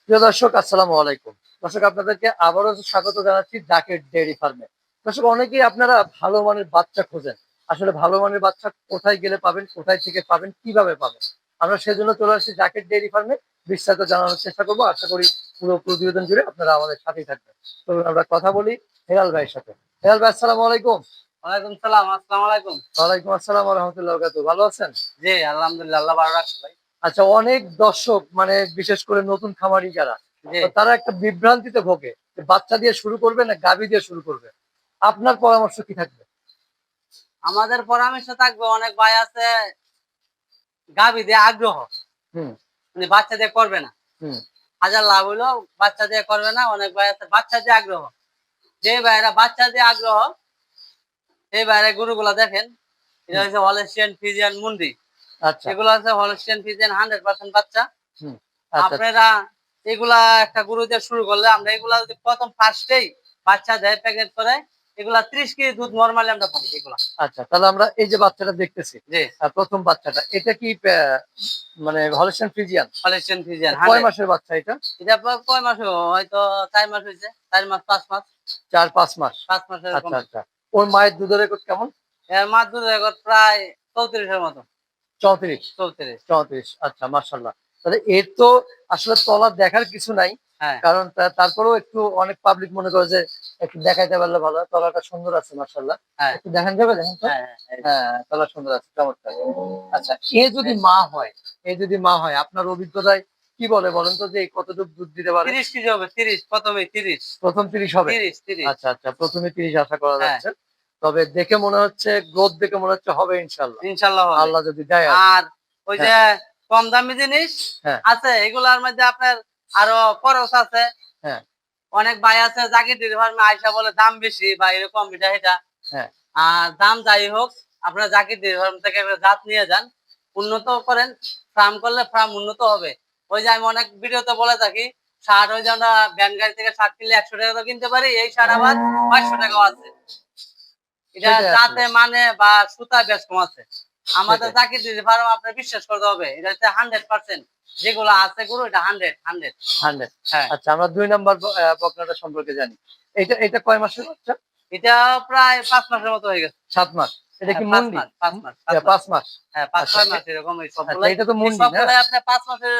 প্রিয় দর্শক, আসসালামু আলাইকুম। দর্শক, আপনাদেরকে আবারও স্বাগত জানাচ্ছি জাকের ডেইরি ফার্মে। দর্শক, অনেকেই আপনারা ভালো মানের বাচ্চা খোঁজেন। আসলে ভালো মানের বাচ্চা কোথায় গেলে পাবেন, কোথায় থেকে পাবেন, কিভাবে পাবেন? আমরা সেজন্য চলে আসছি জাকের ডেইরি ফার্মে। বিস্তারিত জানানোর চেষ্টা করবো। আশা করি পুরো প্রতিবেদন জুড়ে আপনারা আমাদের সাথেই থাকবেন। চলুন আমরা কথা বলি হেলাল ভাইয়ের সাথে। হেলাল ভাই, আসসালামু আলাইকুম। ওয়ালাইকুম সালাম। আসসালামু আলাইকুম। ওয়ালাইকুম আসসালাম ওয়া রাহমাতুল্লাহি ওয়া বারাকাতুহু। ভালো আছেন? জি, আলহামদুলিল্লাহ। আল্লাহ ভালো রাখছে ভাই। আচ্ছা, অনেক দর্শক মানে বিশেষ করে নতুন খামারি যারা, জি, তো তারা একটা বিভ্রান্তিতে ভোগে যে বাচ্চা দিয়ে শুরু করবে না গাভী দিয়ে শুরু করবে। আপনার পরামর্শ কি থাকবে? আমাদের পরামর্শ থাকবে, অনেক ভাই আছে গাভী দিয়ে আগ্রহ, হুম, মানে বাচ্চা দিয়ে করবে না। হুম, হাজার লাভ হইলো বাচ্চা দিয়ে করবে না। অনেক ভাই আছে বাচ্চা দিয়ে আগ্রহ। যে ভাইরা বাচ্চা দিয়ে আগ্রহ, সেই ভাইরা গরুগুলা দেখেন। এটা হুম। হচ্ছে হলস্টিয়ান ফ্রিজিয়ান মুন্ডি। আচ্ছা, এগুলো আছে হলস্টিয়ান ফ্রিজিয়ান 100% বাচ্চা। হুম, আচ্ছা, আচ্ছা, আপনারা এগুলা একটা গরু দিয়ে শুরু করলে, আমরা এগুলা যদি প্রথম ফার্স্টেই বাচ্চা দেয় প্যাকেট করে, এগুলা 30 কেজি দুধ নরমালি আমরা পাই এগুলা। আচ্ছা। তাহলে আমরা এই যে বাচ্চাটা দেখতেছি, জি, প্রথম বাচ্চাটা, এটা কি মানে হলস্টিয়ান ফ্রিজিয়ান? হলস্টিয়ান ফ্রিজিয়ান কয় 100। মাসের বাচ্চা এটা? এটা কয় মাস হলো? হয়তো ৪ মাস হইছে। ৪ মাস ৫ মাস। ৪-৫ মাস। ৫ মাস এরকম। আচ্ছা, আচ্ছা। ওর মায়ের দুধের রেকর্ড কেমন? এর মাস দুধ রেকর্ড প্রায় ৩৪ এর মতো। ৩৪, ৩৪। ৩৪। আচ্ছা, মাশাআল্লাহ। তাহলে এর তো আসলে তলা দেখার কিছু নাই। হ্যাঁ, কারণ তারপরেও একটু অনেক পাবলিক মনে করে যে একটু দেখাইতে পারলে ভালো হয়। তলাটা সুন্দর আছে মাশাআল্লাহ। হ্যাঁ, একটু দেখান যাবে? দেখেন তো। হ্যাঁ, হ্যাঁ। হ্যাঁ, তলা সুন্দর আছে। চমৎকার। আচ্ছা, এ যদি মা হয় আপনার অভিজ্ঞতায় কি বলে বলেন তো, যে কতটুকু দুধ দিতে পারে? ৩০ কেজি হবে। ৩০ প্রথমেই ৩০। ১ম ৩০ হবে? ৩০, ৩০। আচ্ছা, আচ্ছা। ১ম এ ৩০ আশা করা হ্যাঁ, যাচ্ছে। তবে দেখে মনে হচ্ছে, গ্রোথ দেখে মনে হচ্ছে হবে ইনশাআল্লাহ। ইনশাআল্লাহ হবে। আল্লাহ যদি দেয় আরকি। আর ওই হ্যাঁ, যে কম দামি জিনিস হ্যাঁ, আছে, এগুলার মধ্যে আপনার আরো খরচ আছে। হ্যাঁ, অনেক ভাই আছে জাকির ডেইরি ফার্মে আইসা বলে দাম বেশি বা এরকম এটা সেটা। হ্যাঁ। আর দাম যাই হোক, আপনারা জাকির ডেইরি ফার্ম থেকে একটা জাত নিয়ে যান, উন্নত করেন। ফার্ম করলে ফার্ম উন্নত হবে। ওই যে আমি অনেক ভিডিওতে বলে থাকি, ষাট ওই যে আমরা ভ্যান গাড়ি থেকে ষাট কিনলে ১০০ টাকা কিনতে পারি, এই ষাট আবার ৫০০ টাকাও আছে। এটা সেটাই আসলে। জাতে মানে বা সুতা বেশ কম আছে। আমাদের সেটাই। জাকির ডেইরি ফার্ম আপনার বিশ্বাস করতে হবে, এটা হচ্ছে 100%। যেগুলো আছে গরু এটা 100, 100। 100। হ্যাঁ, আচ্ছা, আমরা ২ নাম্বার বকনাটা সম্পর্কে জানি। এটা কয় মাসের বাচ্চা? এটা প্রায় ৫ মাসের মতো হয়ে গেছে। ৭ মাস। এটা হ্যাঁ, কি ৫ মুন্ডি? মাস, ৫ মাস, ৫ মাস। ৫ মাস। হ্যাঁ, ৫-৬ আচ্ছা, মাস এরকম এই আচ্ছা, সবগুলাই। এটা তো এই মুন্ডি না? সবগুলাই আপনার ৫ মাসের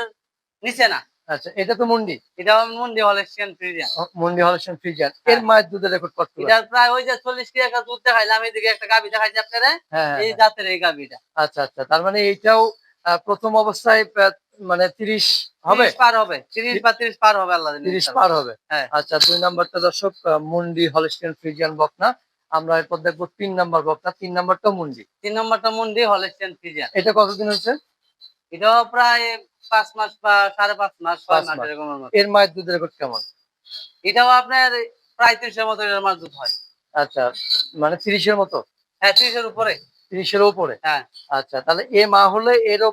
নিচে না। আচ্ছা, এটা তো মুন্ডি। এটা মুন্ডি হলস্টিয়ান ফ্রিজিয়ান। মুন্ডি হলস্টিয়ান ফ্রিজিয়ান। এর হ্যাঁ, মায়ের দুধের রেকর্ড কতটুকু এটার আছে? প্রায় ওই যে ৪০ কেজি একটা দুধ দেখাইলাম, এদিকে একটা গাভী দেখাইছি আপনারে। হ্যাঁ, হ্যাঁ, এই হ্যাঁ। জাতের এই গাভীটা। আচ্ছা, আচ্ছা। তার মানে এইটাও ১ম অবস্থায় মানে ৩০ হবে? ৩০ পার হবে। ৩০ তি বা ৩০ পার হবে আল্লাহ দিলে ৩০ ইনশাআল্লাহ। পার হবে। হ্যাঁ, আচ্ছা, ২ নাম্বারটা দর্শক মুন্ডি হলস্টিয়ান ফ্রিজিয়ান বকনা। আমরা এরপর দেখব ৩ নাম্বার বকনা। ৩ নাম্বারটাও মুন্ডি। ৩ নম্বরটা মুন্ডি হলস্টিয়ান ফ্রিজিয়ান। এটা কতদিন হয়েছে? এটাও প্রায় ৫ মাস বা ৫.৫ মাস, ৬ ৫ মাস মাস। এরকমের মতো। এর মায়ের দুধের রেকর্ড কেমন? এটাও আপনার প্রায় ৩০ এর মতো এটার মাস দুধ হয়। আচ্ছা, মানে ৩০ এর মতো? হ্যাঁ, ৩০ এর উপরে। ৩০ এর উপরে? হ্যাঁ। আচ্ছা, তাহলে এ মা হলে এরও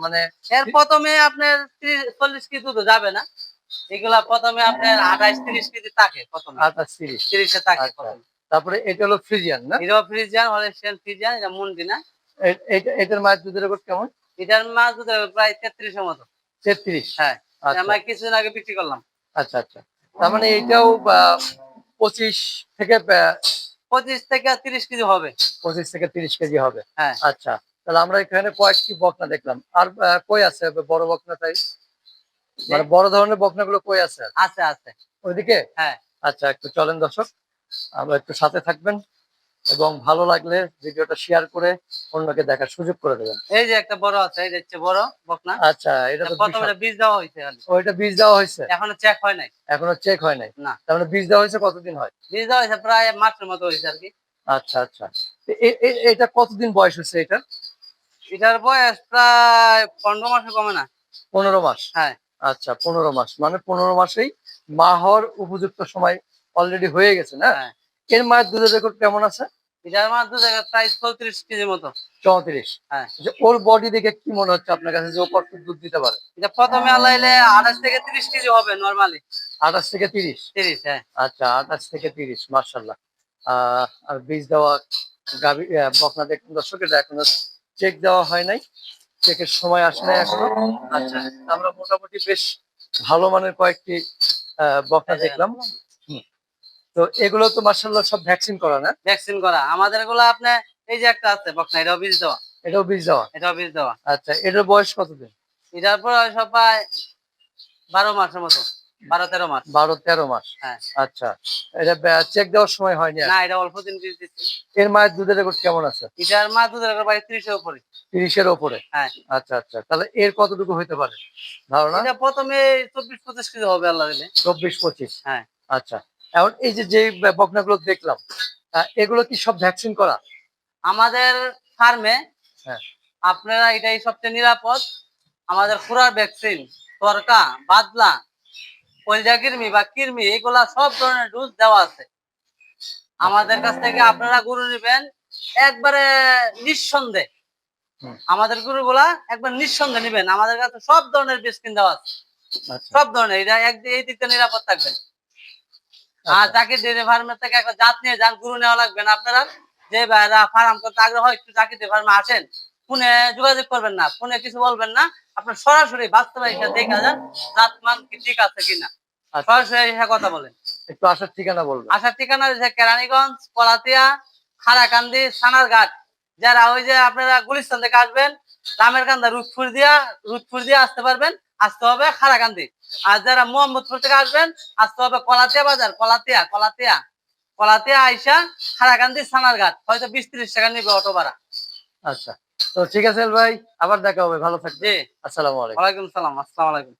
মানে এর ১ম এ আপনার ৩০-৪০ কেজি দুধও যাবে না। এগুলা ১ম এ আপনার ২৮-৩০ কেজি থাকে ১ম এ। ২৮-৩০। ৩০ এ থাকে আচ্ছা। ১ম এ। তারপরে এটা হলো ফ্রিজিয়ান না? এটাও ফ্রিজিয়ান, হলস্টিয়ান ফ্রিজিয়ান, এটা মুন্ডি না। এটার মায়ের দুধের রেকর্ড কেমন? এটার মাছ দুধ হবে প্রায় ৩৩ এর মতো। ৩৩। হ্যাঁ। এটা আচ্ছা, আমরা কিছুদিন আগে বিক্রি করলাম। আচ্ছা, আচ্ছা। তার মানে এইটাও ২৫ থেকে ২৫ থেকে ৩০ কেজি হবে। ২৫ থেকে ৩০ কেজি হবে। হ্যাঁ। আচ্ছা। তাহলে আমরা এখানে কয়েকটি বকনা দেখলাম। আর কই আছে বড় বকনাটাই? যে মানে বড় ধরনের বকনাগুলো কই আছে আর? আছে, আছে। ওইদিকে? হ্যাঁ। আচ্ছা, একটু চলেন দর্শক। আমরা একটু সাথে থাকবেন এবং ভালো লাগলে ভিডিওটা শেয়ার করে অন্যকে দেখার সুযোগ করে দেবেন। এই যে একটা বড় আছে, এই যে হচ্ছে বড় বকনা। আচ্ছা, এটা এটা তো ১ম বিশাল। এটা বীজ দেওয়া হইছে খালি। ওইটা বীজ দেওয়া হইছে? এখনো চেক হয় নাই। এখনো চেক হয় নাই। না। তার মানে বীজ দেওয়া হইছে কতদিন হয়? বীজ দেওয়া হইছে প্রায় মাসের মতো হইছে আরকি। আচ্ছা, আচ্ছা। তো এটা কতদিন বয়স হইছে এটা? এটার বয়স প্রায় ১৫ মাসের কমে না। ১৫ মাস। হ্যাঁ, আচ্ছা, ১৫ মাস। মানে ১৫ মাসেই মা হওয়ার উপযুক্ত সময় অলরেডি হয়ে গেছে না? হ্যাঁ। এর মায়ের দুধের রেকর্ড কেমন আছে? এটার মাছ দুধ প্রায় ৩৪ কেজির মতো। ৩৪। হ্যাঁ। যে ওর বডি দেখে কি মনে হচ্ছে আপনার কাছে যে ও কতটুকু দুধ দিতে পারে? এটা ১ম এ আলাইলে ২৮ থেকে ৩০ কেজি হবে নরমালি। ২৮ থেকে ৩০? ৩০, হ্যাঁ। আচ্ছা, ২৮ থেকে ৩০, মাশাআল্লাহ। আ আর বীজ দেওয়া গাভী বকনা দেখুন দর্শক, এটা এখনো চেক দেওয়া হয় নাই। চেকের সময় আসে নাই এখনো। আচ্ছা, আমরা মোটামুটি বেশ ভালো মানের কয়েকটি বকনা এই দেখেন, দেখলাম। হুম। তো এগুলো তো মার্শাল্লাহ সব ভ্যাকসিন করা না? ভ্যাকসিন করা আমাদের গুলো আপনার এই যে একটা আছে বকনা, এটাও বীজ দেওয়া, এটাও বীজ দেওয়া? এটাও বীজ দেওয়া। আচ্ছা, এটার বয়স কতদিন? এটার পর সব প্রায় 12 মাসের মতো, 12-13 মাস। 12-13 মাস। হ্যাঁ, আচ্ছা, এটা চেক দেওয়ার সময় হয়নি না আর? এটা অল্প দিন বীজ দিচ্ছি। এর মায়ের দুধের রেকর্ড কেমন আছে? এটার মা দুধের প্রায় 30-এর উপরে। 30-এর ওপরে? হ্যাঁ, আচ্ছা আচ্ছা, তাহলে এর কতটুকু হইতে পারে ধারণা? এটা প্রথমে 24-25 কেজি হবে আল্লাহ দিলে। 24-25? হ্যাঁ, আচ্ছা, এখন এই যে যে বকনাগুলো দেখলাম, এগুলো কি সব ভ্যাকসিন করা? আমাদের ফার্মে হ্যাঁ। আপনারা এটাই সবচেয়ে নিরাপদ। আমাদের খুরার ভ্যাকসিন, তরকা, বাদলা, কলজা কৃমি বা কৃমি এগুলা সব ধরনের ডোজ দেওয়া আছে। আমাদের কাছ থেকে আপনারা গরু নেবেন একবারে নিঃসন্দেহে। হুম। আমাদের গরুগুলা একবার নিঃসন্দেহে নেবেন, আমাদের কাছে সব ধরনের ভ্যাকসিন দেওয়া আছে, আচ্ছা সব ধরনের। এটা এই দিকটা নিরাপদ থাকবেন। আর আচ্ছা। জাকির ডেইরি ফার্মের থেকে একটা জাত নিয়ে যান, গরু নেওয়া লাগবে না আপনারা। যে ভাইরা ফার্ম করতে আগ্রহ হয় একটু জাকির ডেইরি ফার্মে আসেন, ফোনে যোগাযোগ করবেন না, ফোনে কিছু বলবেন না, আপনার সরাসরি বাস্তবে এসে দেখা যান জাত মান কি ঠিক আছে কিনা, আচ্ছা, সরাসরি এসে কথা বলেন। একটু আসার ঠিকানা বলবেন। আসার ঠিকানা হচ্ছে কেরানীগঞ্জ, কলাতিয়া, খারাকান্দি, সানারঘাট। যারা ওই যে আপনারা গুলিস্তান থেকে আসবেন, রামের কান্দা রুদপুর দিয়ে আসতে পারবেন, আসতে হবে খারাকান্দি। আর যারা মোহাম্মদপুর থেকে আসবেন, আসতে হবে কলাতিয়া বাজার, কলাতিয়া আইসা খারাকান্দি সানারঘাট, হয়তো 20-30 টাকা নিবে অটো ভাড়া। আচ্ছা, তো ঠিক আছে ভাই, আবার দেখা হবে, ভালো থাকবে। জি, আসসালামু আলাইকুম। ওয়ালাইকুম সালাম, আসসালামু আলাইকুম।